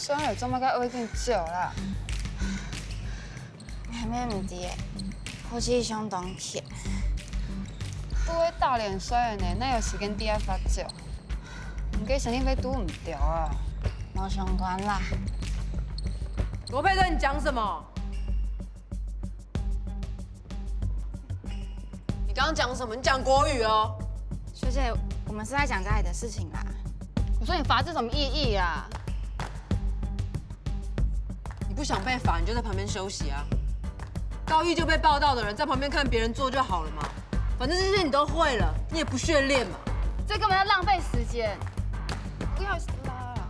所以做乜解我已經少啦？还没唔知，好似相當甜。都會大臉水嘅呢，哪有時間啲啊發照？唔記身體被堵唔掉啊！冇相關啦。罗佩珍，你讲什么？你刚刚讲什么？你讲国语哦。学姐，我们是在讲家里的事情啦。我說你罰這什麼意義啊？你不想被罚，你就在旁边休息啊。高一就被报道的人，在旁边看别人做就好了嘛。反正这些你都会了，你也不训练嘛。這根本在浪費時間。不要拉了。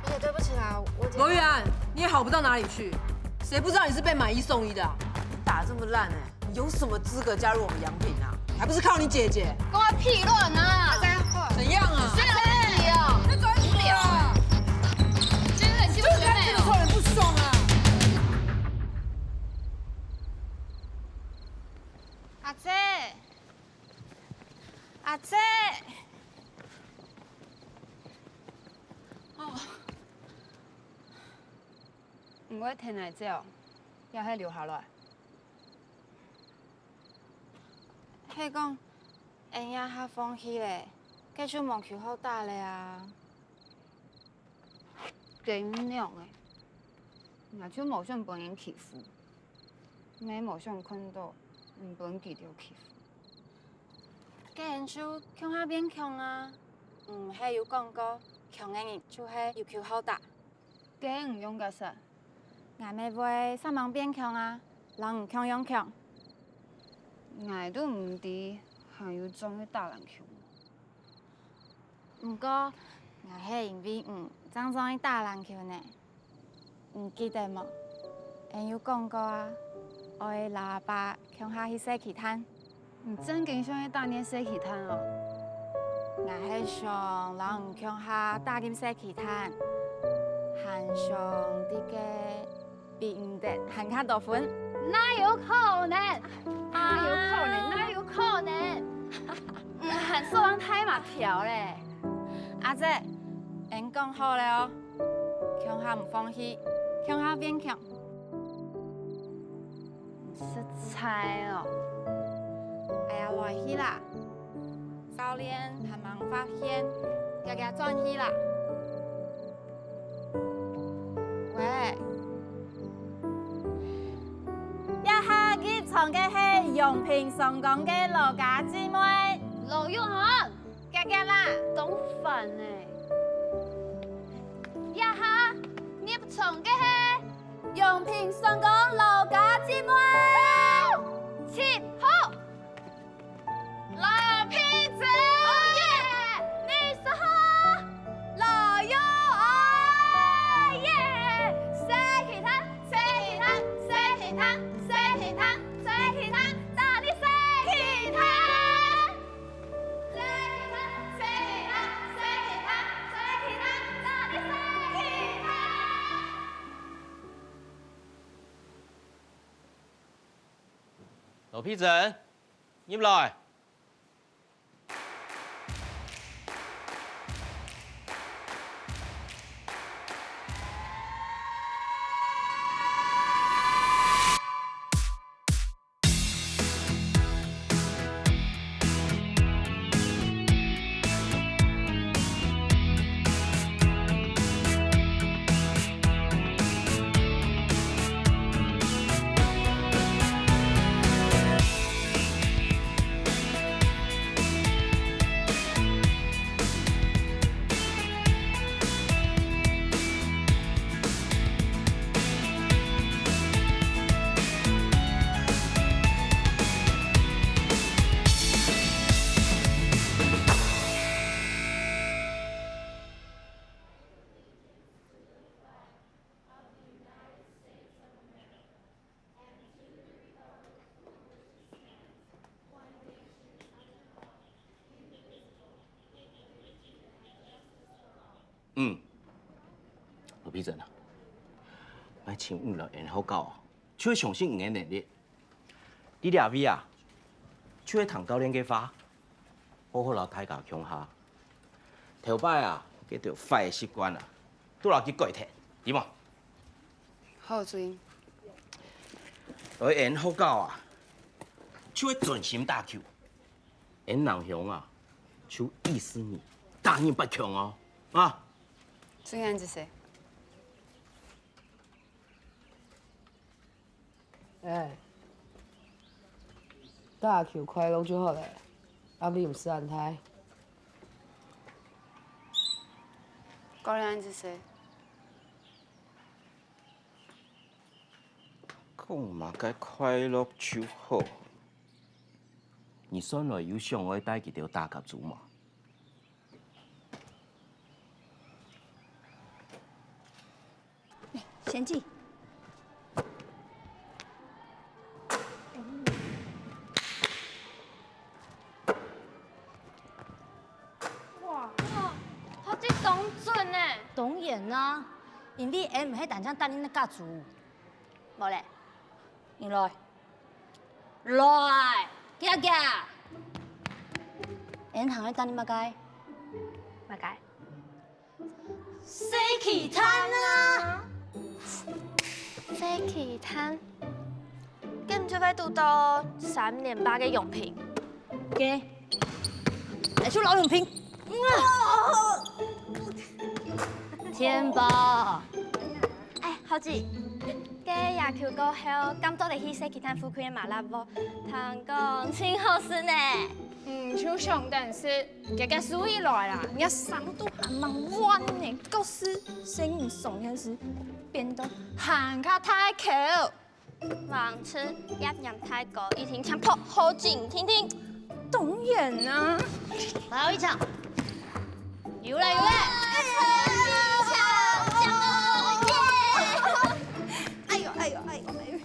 学姐，对不起啦，我姐。罗玉安，你也好不到哪里去。谁不知道你是被买一送一的啊？你打这么烂哎，你有什么资格加入我们洋品啊？还不是靠你姐姐。跟我屁亂啊！怎样啊？谁来你哦？那抓不了啊！今天很欺負學妹哦。人不爽啊！阿姐，阿姐，唔會停嚟之後，又係留下來。迄講，因也較放棄咧，繼續望佢好大咧啊。點樣嘅？嗱，就冇想本人欺負，你冇想看到唔本記條欺負。既然就強下變強啊，係有講過，強嘅人就係有求好大。驚唔用嘅實。俺咪會上網變強啊，人唔強用強。我都唔知還有中意打籃球。不過，我係因為真中意打籃球呢。唔記得冇？俺有講過啊，我會老阿爸強下去洗氣灘。唔真經想去打呢洗氣灘哦。我係想人強下打進洗氣灘，還想啲嘅比唔得還較多分。哪有可能？哪有可能？哪有可能？喊受讓太馬條咧！阿姐，俺講好了哦，強下唔放棄，強下變強。是猜哦。哎呀，來去啦！少年還忙發現，家家轉去啦。喂，一下結床嘅係用平上港嘅羅家姊妹，羅玉涵，家家啦。懂煩呢。一下捏床嘅係用平上港羅家姊妹，切好。羅皮子，哦耶！你說好，羅玉愛耶！洗氣灘，洗氣灘，洗氣灘，洗氣灘，洗氣灘，大力洗氣灘。洗氣灘，洗氣灘，洗氣灘，洗氣灘，大力洗氣灘。羅批准，入來。罗批准啊，我请勿了然后教，就会相信你的能力。你俩位啊，就会谈教练嘅话，好好留大家强下。头摆啊，给着坏习惯啊，拄来去过摕，对无？好主意。而演好狗啊，就会准心大 Q。演人雄啊，就意思你大逆不强哦，啊！最安是谁？哎，大 Q 快乐就好嘞，阿伟唔是安胎。高丽安是谁？讲嘛该快乐就好。你算来有上爱带几条大甲猪嘛？贤弟，哇，他这懂准呢，当然啦，因为俺唔系单枪带你那家族，无咧，你来，来，行行，俺行去带你乜街？乜解？西奇滩啊！西奇滩，跟住要拄到3.8嘅用品。嘅，来出老用品。天宝，哎，好子，嘅夜球过后，咁多地去西奇滩附近嘅麻辣锅，听讲真好吃呢。就上等是这个书一来啦，你要三度还蛮弯呢，告示生意上天时变得喊卡太口。盲吃一人太高，一听强迫好紧听听。当然啊，来后一场，有嘞有嘞。哎呦哎呦哎呦哎呦！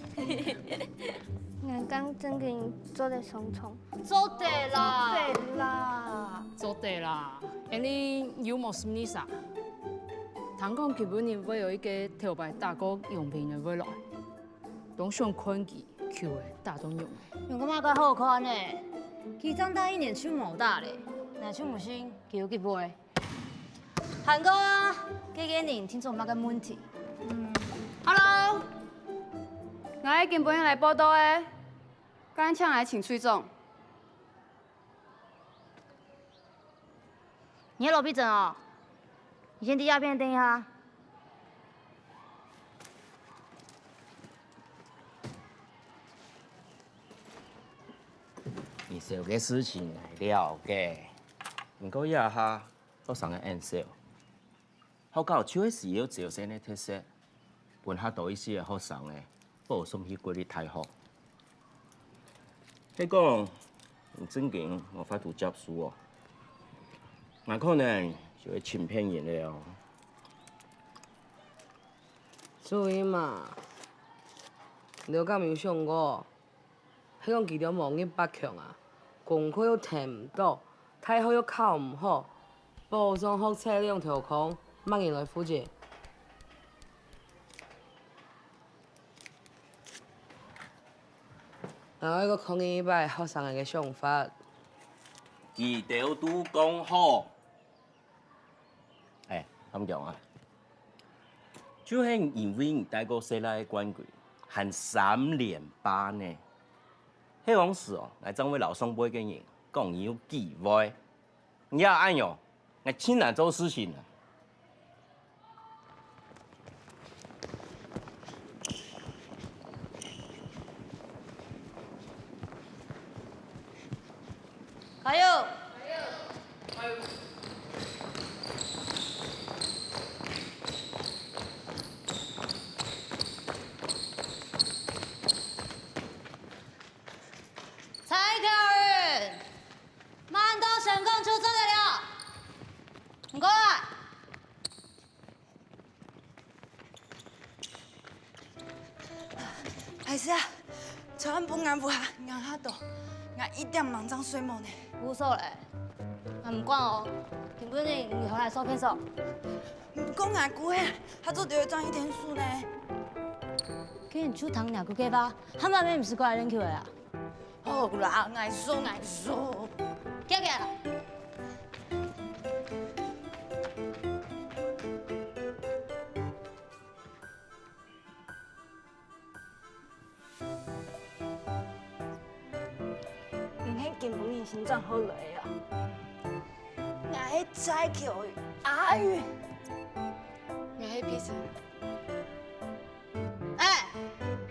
眼刚真给你做的松松。做对啦，对啦。做对啦，因为有冇心理啥？听讲基本人会有一个头牌大哥用品的会来，当上看机 Q 的大众用的。用感觉较好看呢。佢长大1年手冇大咧，若手唔新，佢有机会。韩国啊，这个人听说冇个问题。Hello，我已经本来报道的，刚抢来请崔总。你喺罗比镇哦，你先抵押片等一下。你有个事情了解，不过也哈，我上个演说，好搞确实有朝鲜的特色，本下多一些学生的，保送去国立大学。你讲，正经我发图接书哦，那可能就会欺骗人了。所以嘛，你有敢有想过，迄讲其中无100强啊，功课又填唔到，太好又考唔好，保送学测利用调空，乜人来负责？然后一个抗议摆学生的想法，二条都讲好，咁样啊，就是因为你带过西来的冠军，含3.8呢。迄往事哦，我张位老上辈嘅人讲伊有机会，你要按哟，我亲自做事情啊。加油！蔡条人，满刀神功出征得了，唔该。还是啊，千万不按不下，硬下度，我一点人张水毛呢。无所嘞，啊唔管哦，根本你以后来收片手。唔讲硬句啊，他做就会赚1点数呢。给你出堂两个给吧，他们那边不是过来认球的啦。好啦，爱说爱说。行行啦。根本伊心脏好累啊。我迄早球，阿玉，我迄披萨。哎，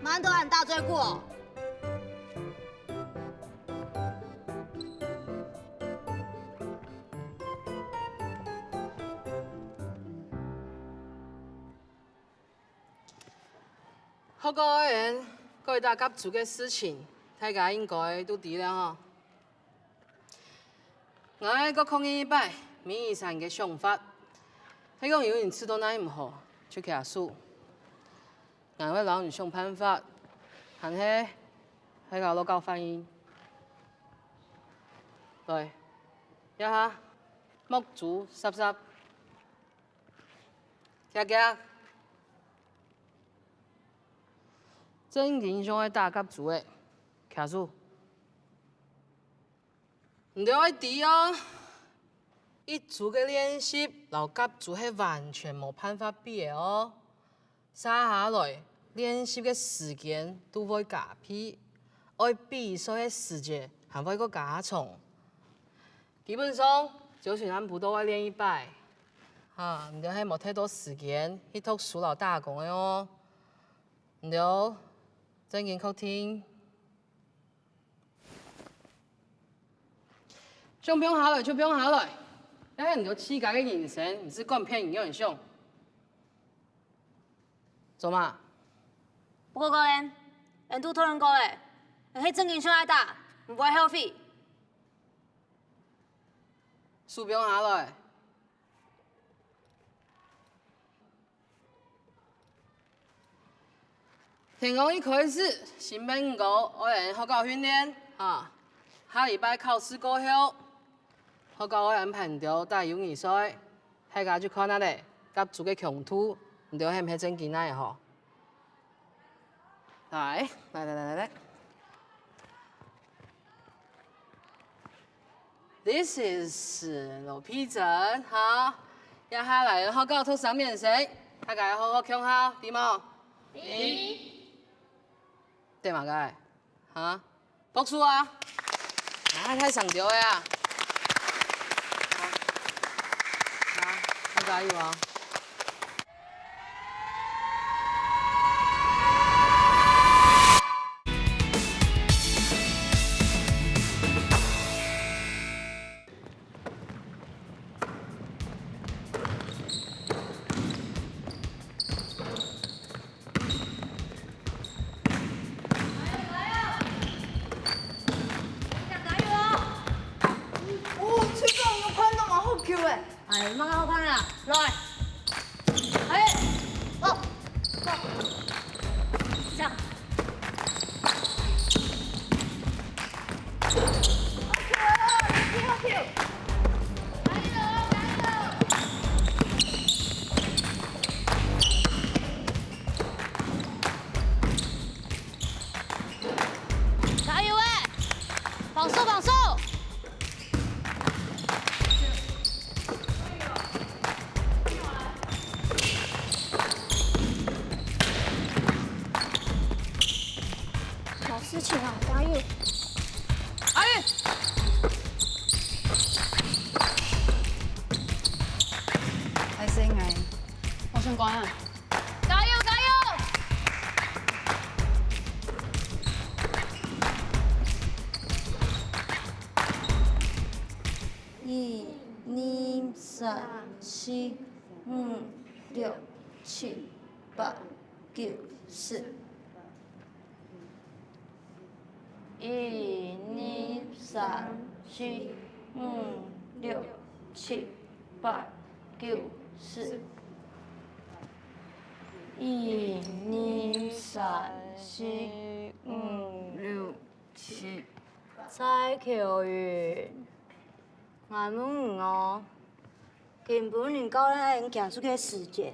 馒头和大追过。报告委员，各位大甲做嘅事情，大家应该都知了吼。我搁抗议一摆民意上嘅想法，迄讲有人吃到哪唔好就起诉，我会老人想办法，但係喺搞到搞反應。來，一下木竹濕濕，夾。真影響喺大甲族嘅，卡數。唔對愛啲哦，一組嘅練習，老甲族係完全冇辦法比嘅哦。接下來練習嘅時間都會加倍，愛比賽嘅時間還會個加長。基本上，就算咱普通話練一擺，唔對係冇太多時間去讀書老打工嘅哦。唔對。正經客廳，想不用下來就不用下來，因為你有氣概嘅眼神，唔是講騙人有人想。做嘛？不過個人，人都討論過咧，係正經上來打，唔會後悔。書不用下來。聽講一開始新兵哥我人學校訓練下禮拜考試過後，學校我人辦到打友誼賽，大家就看下咧，甲做嘅強度，唔對係唔係正經嚟嗬？來。This is 老皮證哈，一下嚟學校讀上面先，大家好好聽下，點冇？對嘛該？哈？博數啊！太上調嘅啊！好加油啊！哎，慢慢好看啦，來，哎，哦，這樣。加油哎！綁手綁手！有事情啊，加油！阿玉，係四藝，我想講啊，加油加油！一、二、三、四、五、六、七、八、九、十。一、二、三、四、五、六、七、八、九、十。一、二、三、四、五、六、七。蔡橋源。俺们哦，根本你教咱爱用行出去的世界，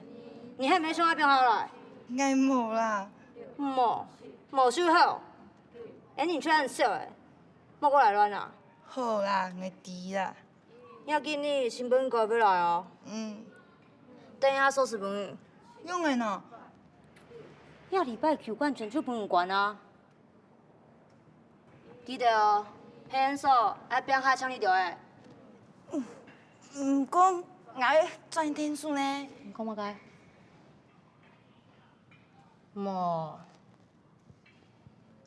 你还没想要变好来？爱无啦，冇修好，哎，你却很少哎，莫过来乱啊！好啦，我知啦。要紧你新本哥要来哦，等一下收拾饭去。用的呢？要礼拜9管全出饭馆啊！记得哦，偏手爱变下抢你着的。唔过我要赚天数呢。你讲嘛该？无，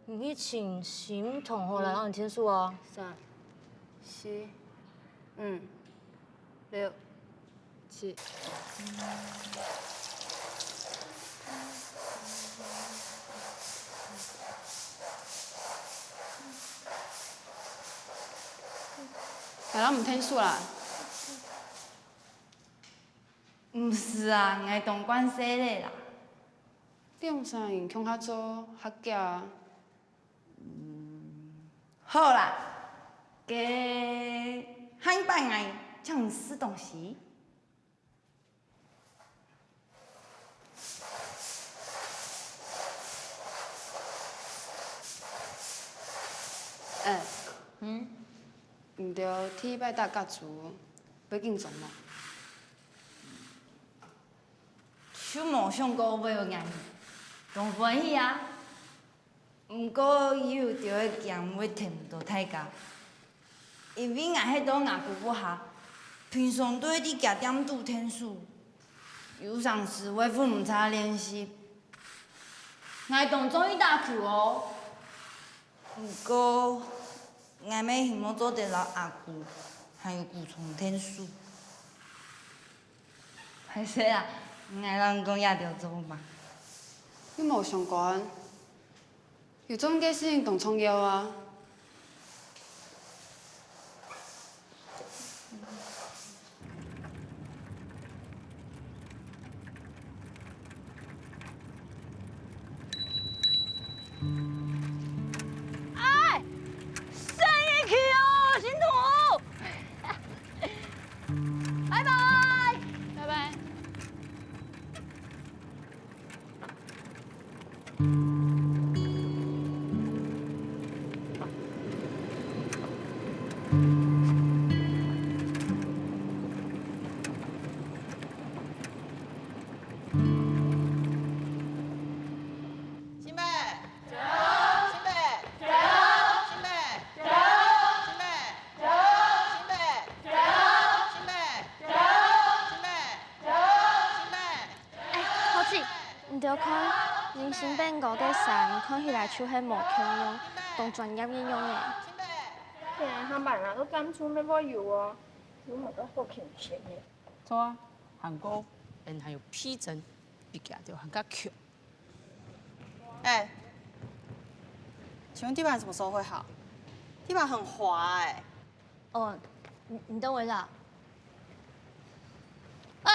你去请新同学来让你天数啊。3、4、5、6、7。来咱唔听数啦。唔是啊，我当官司的啦。你用啥用强较做学家啊？好啦，加汉班我抢死东西。唔着天摆搭甲厝，要紧做嘛？就无想过要有眼，当欢喜啊。毋过伊有着会惊我摕唔到太高，因为我迄桌牙骨不下，平常对伫加点拄天数，有上时为父母差练习，我当终于打球哦。毋过，我要希望做得到牙骨，还有骨虫天数。歹势啊，我人讲也着做嘛。你无上悬，有种假使用当创业啊？唔着看，人生变5个3，看起来手迄无强用，当专业应用的。嘿，汉班人都敢出要我油哦，有冇个好轻钱的？错啊，韩国人还有批准，比较就很较强。哎，请问地板什么时候会好？地板很滑哎。哦，你等我一下。喂，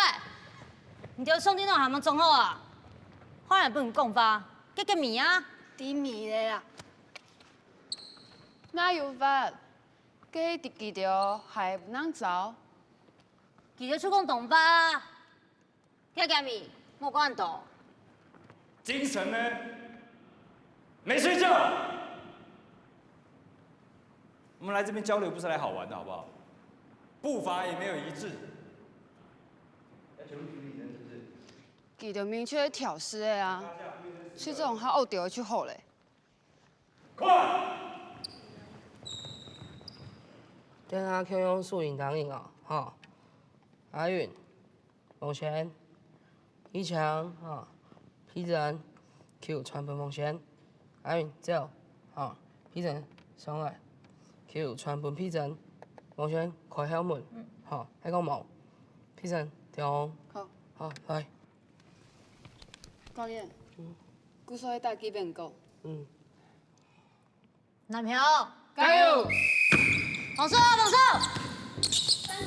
你条兄弟那还没装好啊？换来不能讲法，给米啊！低迷的啦。哪有法？给记着还不能走？记得出讲动法，给米莫管多。精神呢？没睡觉。我们来这边交流不是来好玩的，好不好？步伐也没有一致。记着明确挑事的啊，所以这种他学掉去好嘞。快！等下强用输赢当赢哦，吼！阿允、孟贤、一强，吼，批准 Q 传本孟贤，阿允走，吼，批准上来 Q 传本批准，孟贤开校门，吼，还讲冇，批准中，好，好来，教练，鼓手要带几遍够？男朋友，加油！猛射啊，猛射！三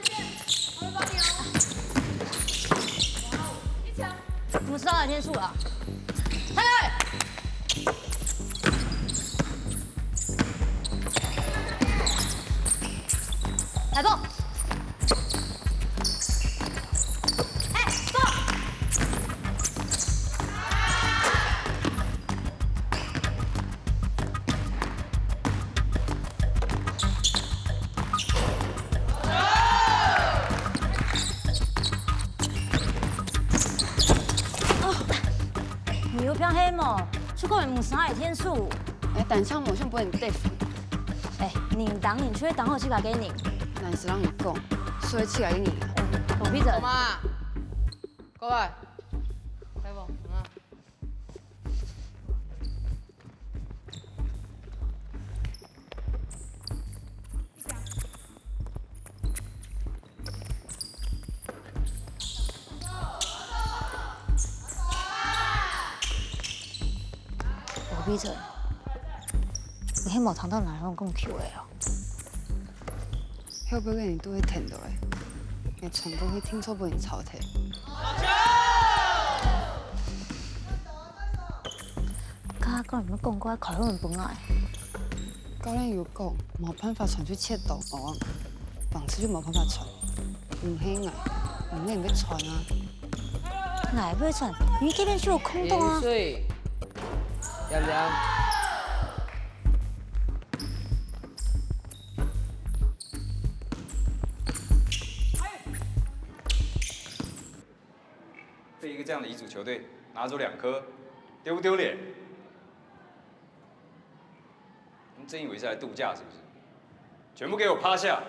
线，我会帮你哦。一枪。我们知道来天数了，开开！来过。哎，过！你又偏黑嘛？出国没啥的天数。哎，但枪好像不会很对付。拧档拧出去档好去甲给拧。但是人有讲，所以起来你啊。狗闭嘴。妈，过来，来不？啊。狗闭嘴。你迄无通到哪拢讲 Q 的哦？要不要给你都会听到的？你全部会听错不你操体。甲教练讲过快我们本来。教练有讲，冇办法传去切刀哦，房子就冇办法传，唔兴啊，唔能要传啊。哪会传？你这边是有空洞啊。水，凉凉。被一个这样的乙组球队拿走2颗，丢不丢脸？你们真以为是来度假是不是？全部给我趴下！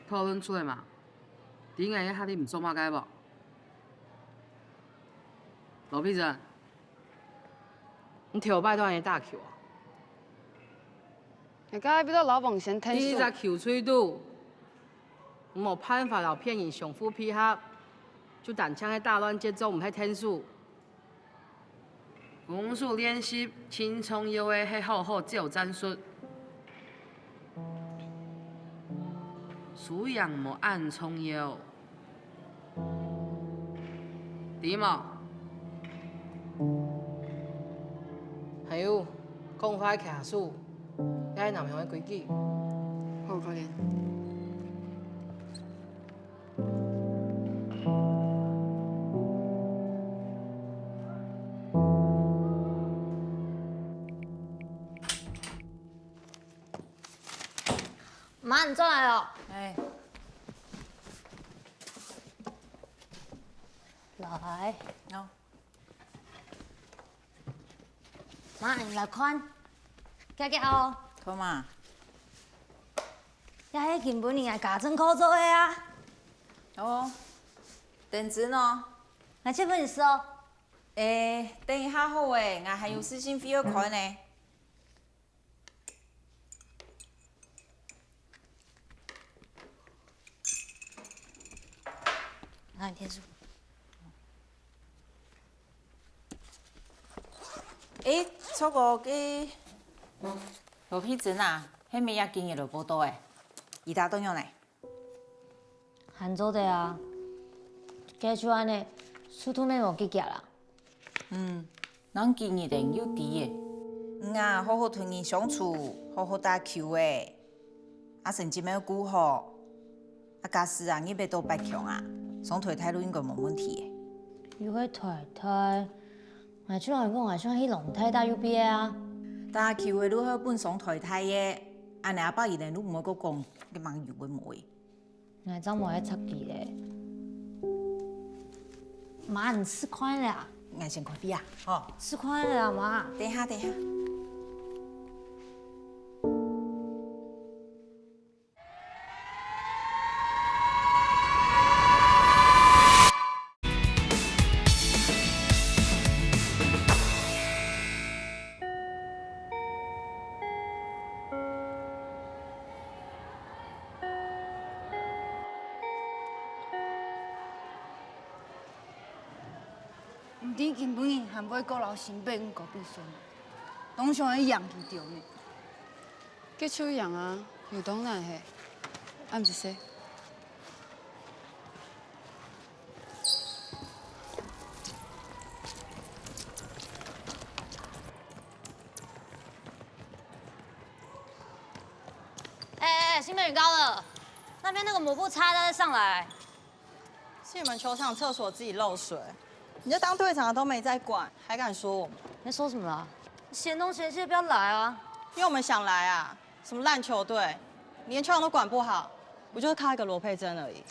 讨论出来嘛？顶下迄你唔做嘛解无？罗碧珍，你跳摆段的大球啊？你刚才比到老王先听你数。只球吹度，冇办法老骗人上副皮合，就单枪的大乱节奏唔系天数。武术练习轻松优的迄好好只有战术，素养无暗冲优，对冇？还有讲话卡数，要男样的规矩。好可怜。妈，你转来了。哎，来，喏，妈，你来看，加加哦。好嘛。呀，迄根本是家政课做的啊。哦，电子呢？那这本是哦。等一下好诶，我还有事情非要看呢。那你天数。错过个罗皮珍啊，迄物也今日就报道诶，伊打怎样呢？杭州的啊，加出安尼，殊途免无去夹啦。咱今日定有记诶，好好同伊相处，好好打球诶，成绩要顾好，假使你要到8强啊，上台态度应该无问题诶。又去台台，我出来讲我想去龙台打 UBA 啊。打球诶，如何本上台台诶，安尼阿爸伊连你唔好个讲，你忙有为无诶。我怎无爱插旗咧？妈，你吃宽了啊？我先看笔啊，吼。吃宽了啊，妈。等一下。唔知根本还袂顾老新辈阮隔壁孙，拢想要养去着呢。结手养啊，有当然嘿，按一说。新北女高的，那边那个抹布擦的上来。是你们球场厕所自己漏水，你就当队长的都没在管，还敢说我们？你在说什么啦？嫌东嫌西的不要来啊！因为我们想来啊，什么烂球队，连球场都管不好，不就是靠一个罗佩珍而已。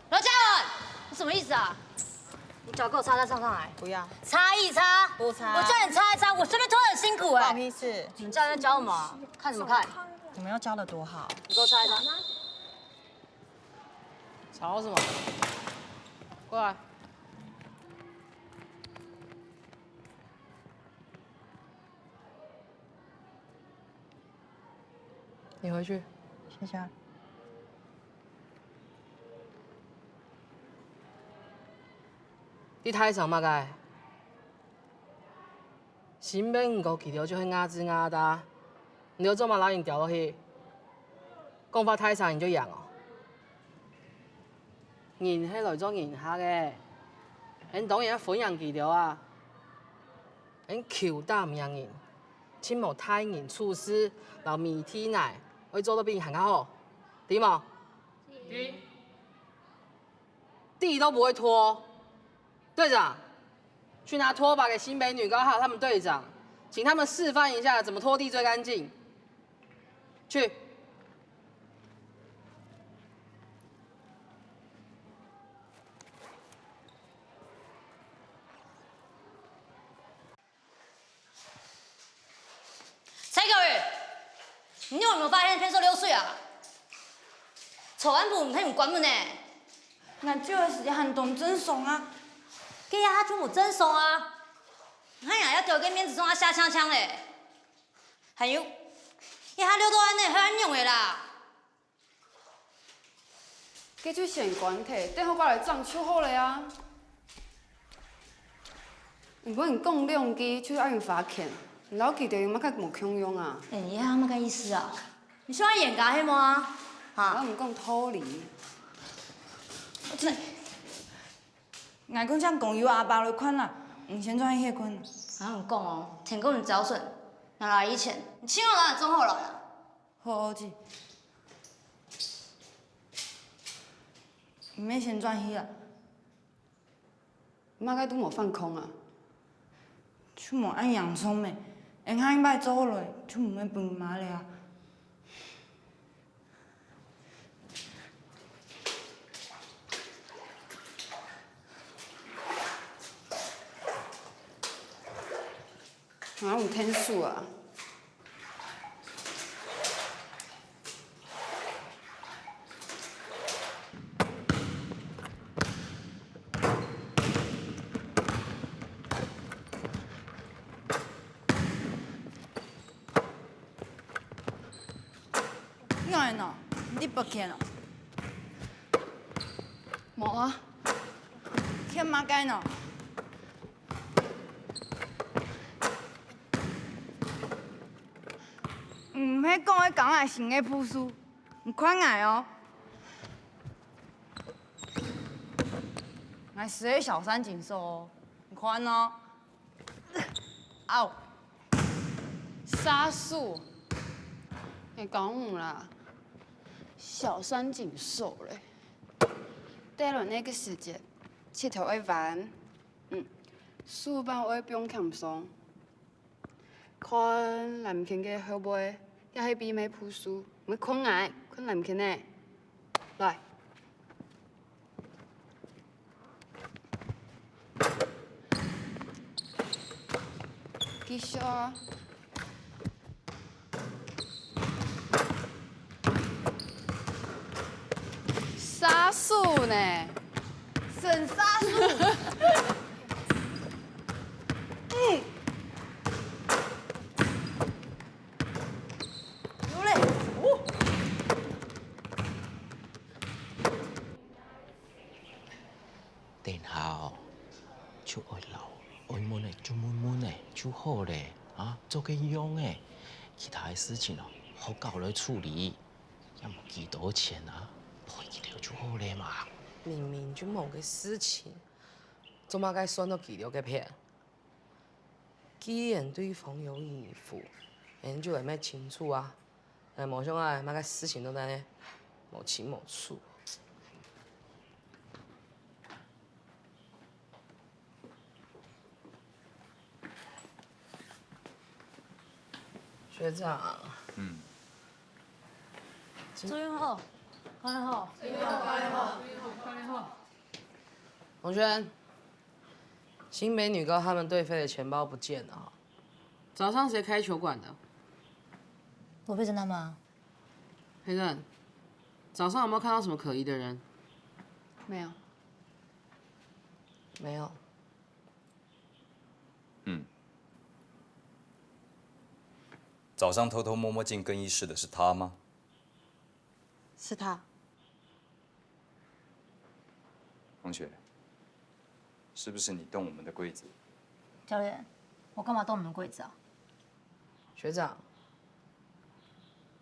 罗嘉文，你什么意思啊？脚给我擦上来。不要，擦一擦。不擦。我叫你擦一擦，我这边拖得很辛苦哎。关我屁事。你们教练在教我们啊？看什么看？你们要教的多好。你给我擦一擦。吵什么？过来。你回去。谢谢。你太上嘛该？新免唔过记着就迄牙子牙哒，你要做嘛老人掉落去，讲法太上你就赢哦。人迄来做人客嘅，恁当然分人记着啊。恁球打唔赢人，请无太人处事，留面体内，会做得比人还较好，对冇？对。地都不会拖。队长，去拿拖把给新北女高还有他们队长，请他们示范一下怎么拖地最干净。去。蔡狗宇，你有没有发现天色溜水啊？臭安部唔睇唔管门呢？俺就是喊董真怂啊！给呀，就冇真怂啊！哎呀，要掉个面子上啊瞎呛呛嘞！还有，一下溜到安内，很用的啦。这就先管体，等下我来装手好嘞啊！唔过你讲两句就要用罚钱，老记得用嘛较无强用啊！哎，你还么个意思啊？你喜欢演咖黑吗？我唔讲偷离。真，俺讲像公有阿爸的款啦，唔先转迄款。俺唔讲哦，天公你孝顺，拿来以前，你千万让他总好来啦。好子，唔免先转去啦。嘛该都无放空啊！就无按洋葱的，下下摆走落，就唔免饭麻了。好像有天数啊！你安喏，你不欠哦？无啊，欠马该喏。唔迄讲迄讲爱成个朴素，唔款爱哦。俺是个小三井寿哦，唔款哦。嗷！杀树，会讲唔啦？小三井寿嘞，带落那个时节，佚佗会玩，书包会不用轻松，看蓝天嘅好袂，也系比美朴素，唔看爱，看蓝天呢，来。继续啊！杀树呢？神杀术。有嘞。等下就爱留，爱闷的就闷闷的就好嘞，啊，做个用的，其他的事情哦，好搞来处理，也冇几多钱啊，陪记了就好嘞嘛。明明就某个事情，做嘛该算到记了个骗？既然对方有意付，咱就会咩清楚啊？但冇想啊，嘛个事情都在呢，冇清冇楚。学长，注意好，考虑好。王轩，新北女高他们队飞的钱包不见了。早上谁开球馆的？罗佩珍他们啊。黑正，早上有没有看到什么可疑的人？没有。没有。早上偷偷摸摸进更衣室的是他吗？是他。同学，是不是你动我们的柜子？教练，我干嘛动你们柜子啊？学长，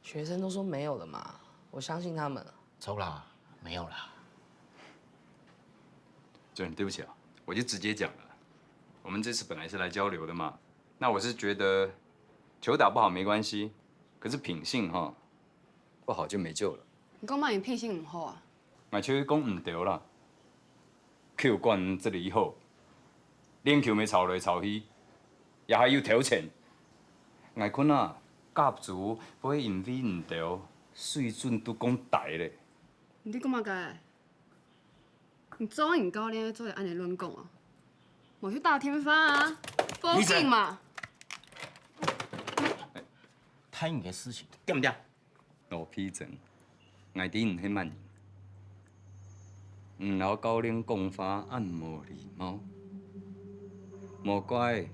学生都说没有了嘛，我相信他们了。走啦，没有啦。主任，对不起啊，我就直接讲了。我们这次本来是来交流的嘛，那我是觉得球打不好没关系，可是品性哈不好就没救了。你讲嘛，你品性唔好啊？我像讲唔对啦，球馆这里以后，练球咪吵来吵去，也还要挑钱。我看啊，甲组不会因为唔对，水准都讲大咧。你干嘛改？你做人教练做会安尼乱讲啊？我去打天发啊，报警嘛！摊你的事情，对不对？罗批准，我哋唔去慢人，唔老教练讲话按无礼貌，莫怪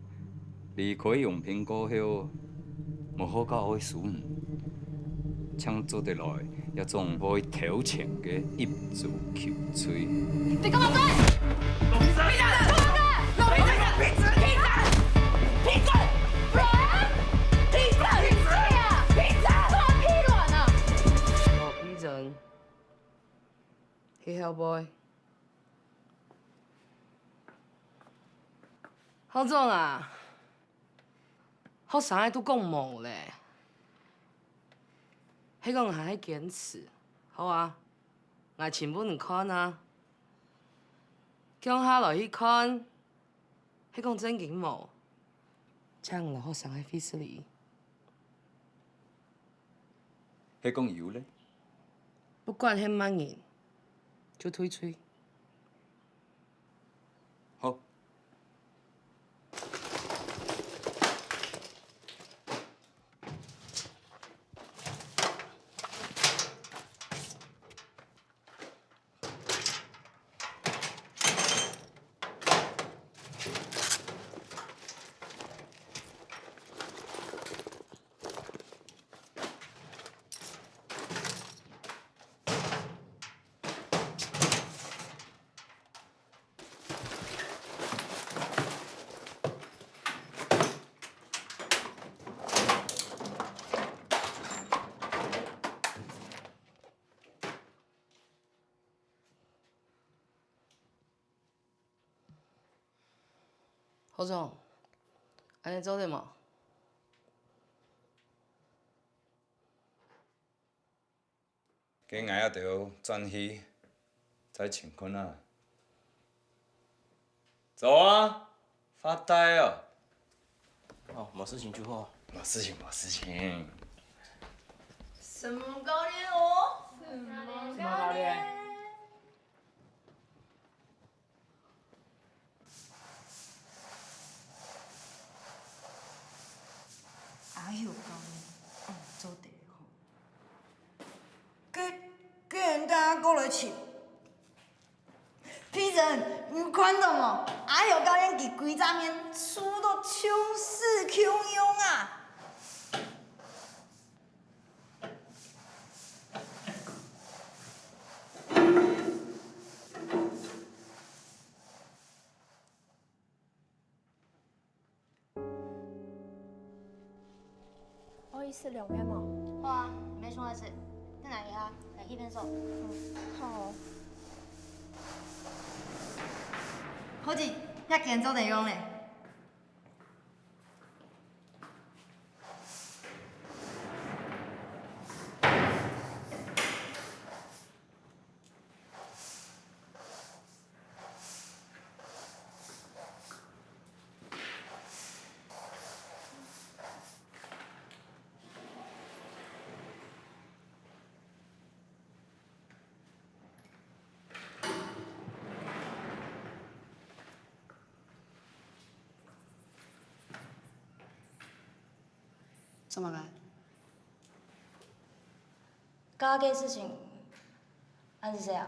离开用品过后，无好教会输人，抢做得来要总会挑钱嘅一足球吹。你干嘛对？闭嘴！闭嘴！老闭嘴！闭嘴！闭嘴！闭嘴！闭嘴！闭嘴呀！闭嘴！放屁卵啊！罗批准，Hey boy， 郝总啊，我上海都讲冇咧，迄个还喺坚持，好啊，我前本唔看啊，叫下来去看，迄个真经冇，这样落好上海费斯里。迄讲油咧？不管很慢人，就推吹。好。郝总，安尼做得无？今日也着转去，再请困啊。走啊，发呆哦。哦，没事情就好。没事情，没事情。什么教练哦？什么教练？哎呦，教练，做地好。竟然敢过来笑！批人，你看到无？哎呦，教练伫规早面输到穷死穷用啊！不好意思，两边嘛。好啊，没什么事。在哪里啊？来一边走。好。好子，遐健做地用咧。怎么了？刚刚的事情，俺是谁啊？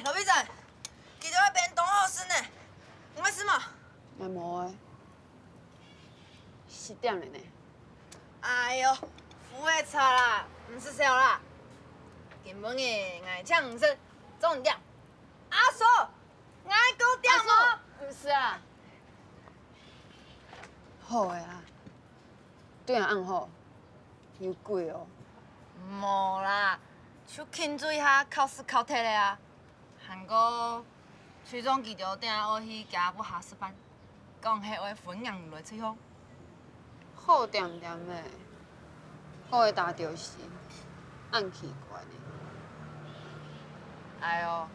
老毕仔，记得要变东后生呢，有咩事嘛？也无诶，10点了呢。哎呦，服的差啦，唔是笑啦。根本嘅爱唱唔是重点。阿叔，爱高点哦。唔是啊。好诶啦，对人按好，又贵哦。无啦，手轻水下考试考铁的啊。韩国吹总记着定学去加不下师班，讲迄话分硬来吹风。好点点的，我会打着是按奇怪呢。哎呦，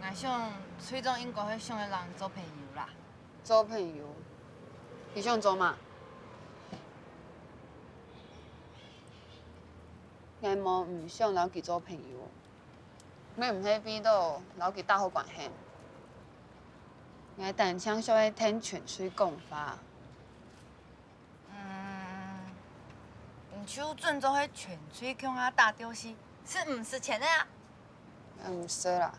我想吹总应该会想个人做朋友啦。做朋友，你想做嘛？我无唔想留佢做朋友。我唔喺边度留佢打好关系。我但想小去听泉水讲法。你手准做迄泉水腔啊打丢死，是唔是钱的啊？唔是啦，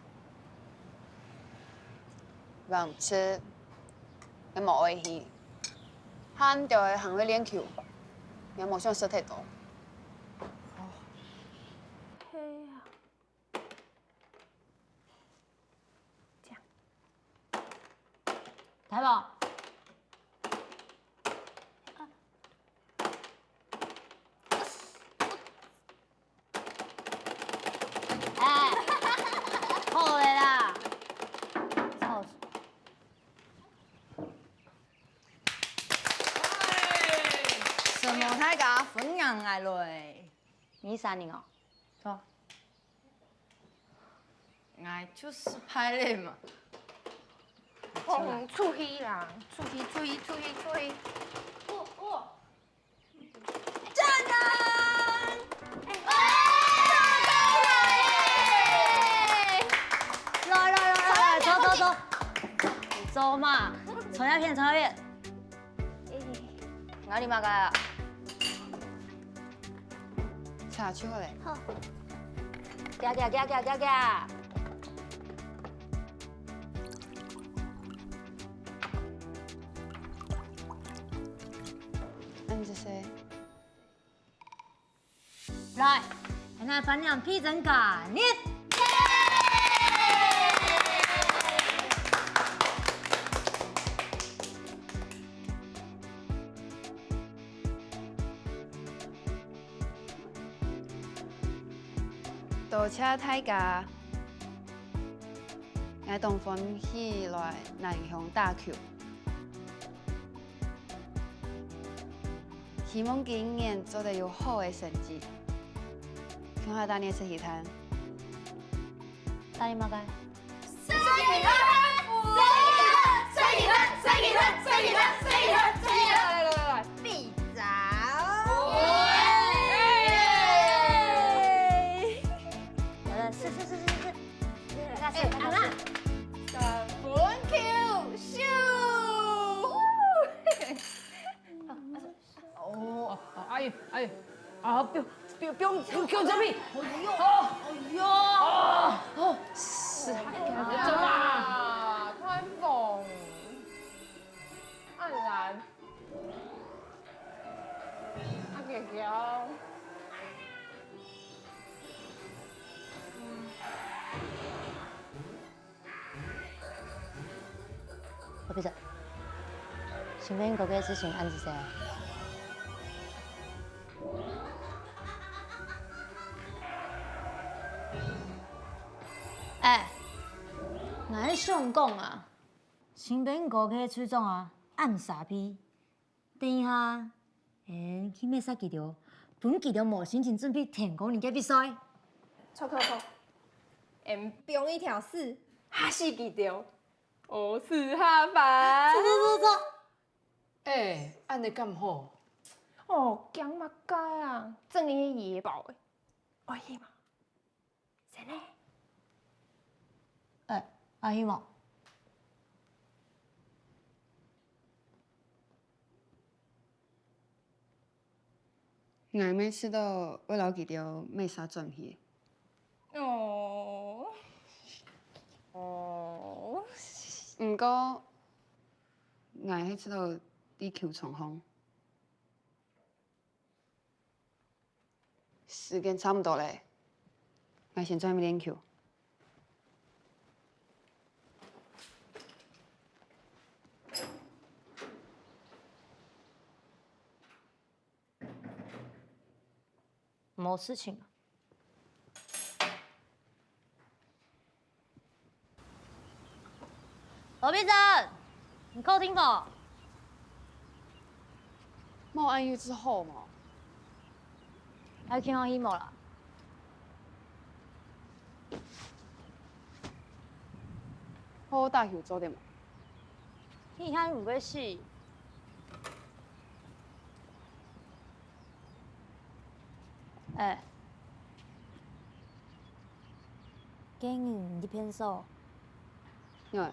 我唔吃，我冇爱去，喊着会行去练球，我冇想说太多。台宝，哎，好的啦，操！什么太家分硬来来？你啥人哦？走。我就是拍嘞嘛。出去啦，出去！站人！来，走，走嘛，抽鸦片。哪里嘛个啊？插手嘞。好。夹。你是谁？来，现在分两批整干你。多谢大家，我同欢喜来南向打球。希望今年做得有好的成绩，看下大年吃喜摊。大你妈该。必走。是，那是，阿娜，三分 Q 咻！哦，阿姨，啊，不用这边。是怎么？开放，安然，阿杰杰。我闭嘴。前面嗰件事情安是谁啊？哎，俺想讲啊，前边嗰个村长啊，暗傻逼。等一下，去咩杀记条？本记条无心情准备田工人家比赛。错，em biong 一条四，哈是记条，我是哈凡。走。哎，安尼咁好？哦，姜嘛该啊，正一野宝诶，哦伊嘛，谁呢？哎，阿姨嘛，俺每次都为了记条没啥转去。哦，毋过，俺迄知道地球创风，时间差不多嘞，俺先准备练球。没事情啊。罗宾珍，你够听不？冒暗狱之后嘛，还听到 emo 啦？好好打球做点嘛。你还唔会死？哎，经营你偏手？因为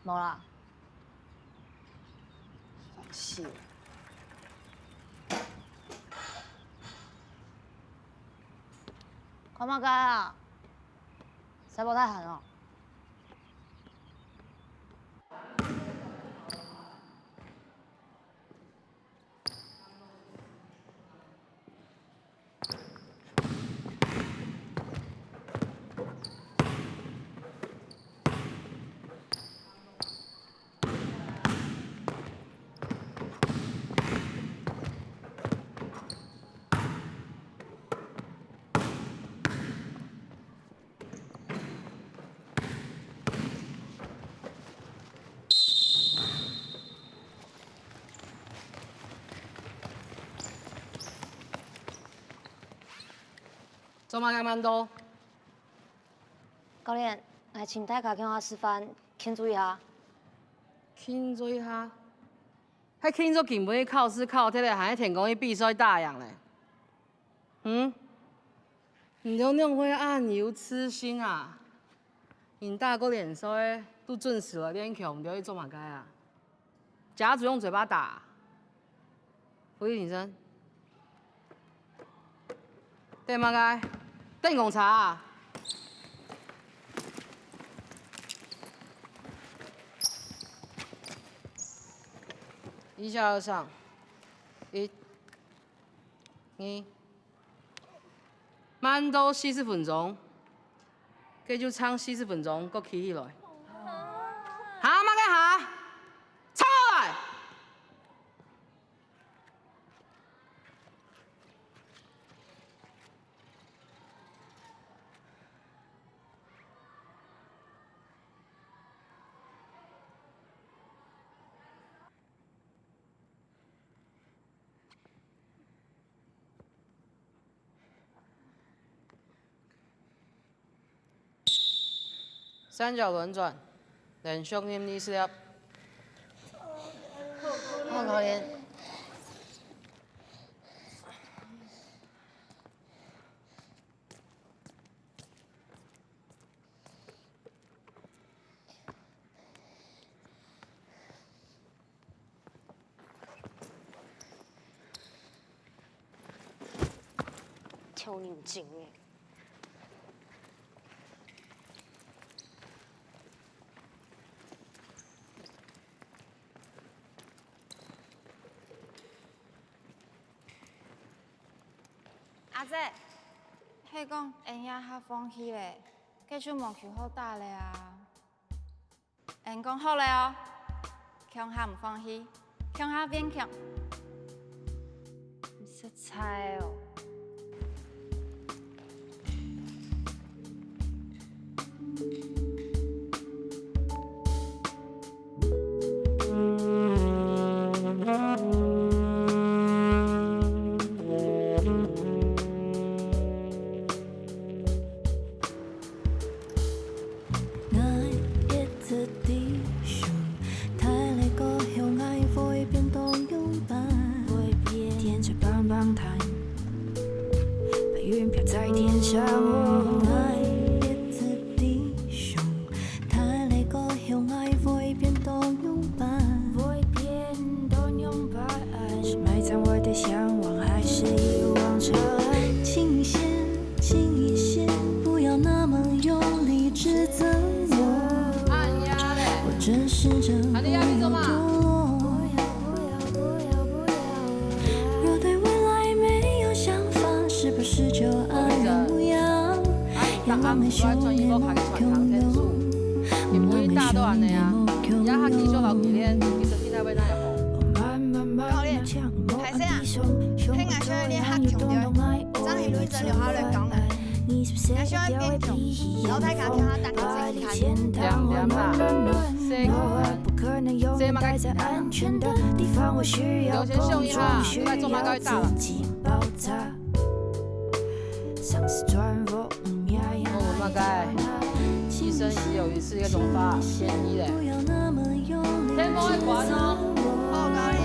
冇啦。烦死了。干嘛该啊？赛跑太狠了。做嘛干蛮多？教练，来请大家跟我示范，请注意下。庆祝一下。迄庆祝根本去考试考摕来，还田工去比赛打样嘞。你都弄会暗游痴心啊！你大个脸衰，都准时了练球，唔就去做嘛该啊？夹子用嘴巴打。俯卧撑。对嘛该？电工茶啊！一下而上，一、二，慢到40分钟，继续唱40分钟，搁起起来。下嘛个下，唱过来。三角轮转，连续念历史了。好，教练。超认真的。阿姐，迄讲因遐较放弃咧，继续毛球好打咧啊。因讲好咧哦，强下唔放弃，强下变强。唔识猜哦。流前秀英啦，另外做蛮高一大了。我们该一生只有一次，一个荣发便宜嘞。天风会管哦。报高咧。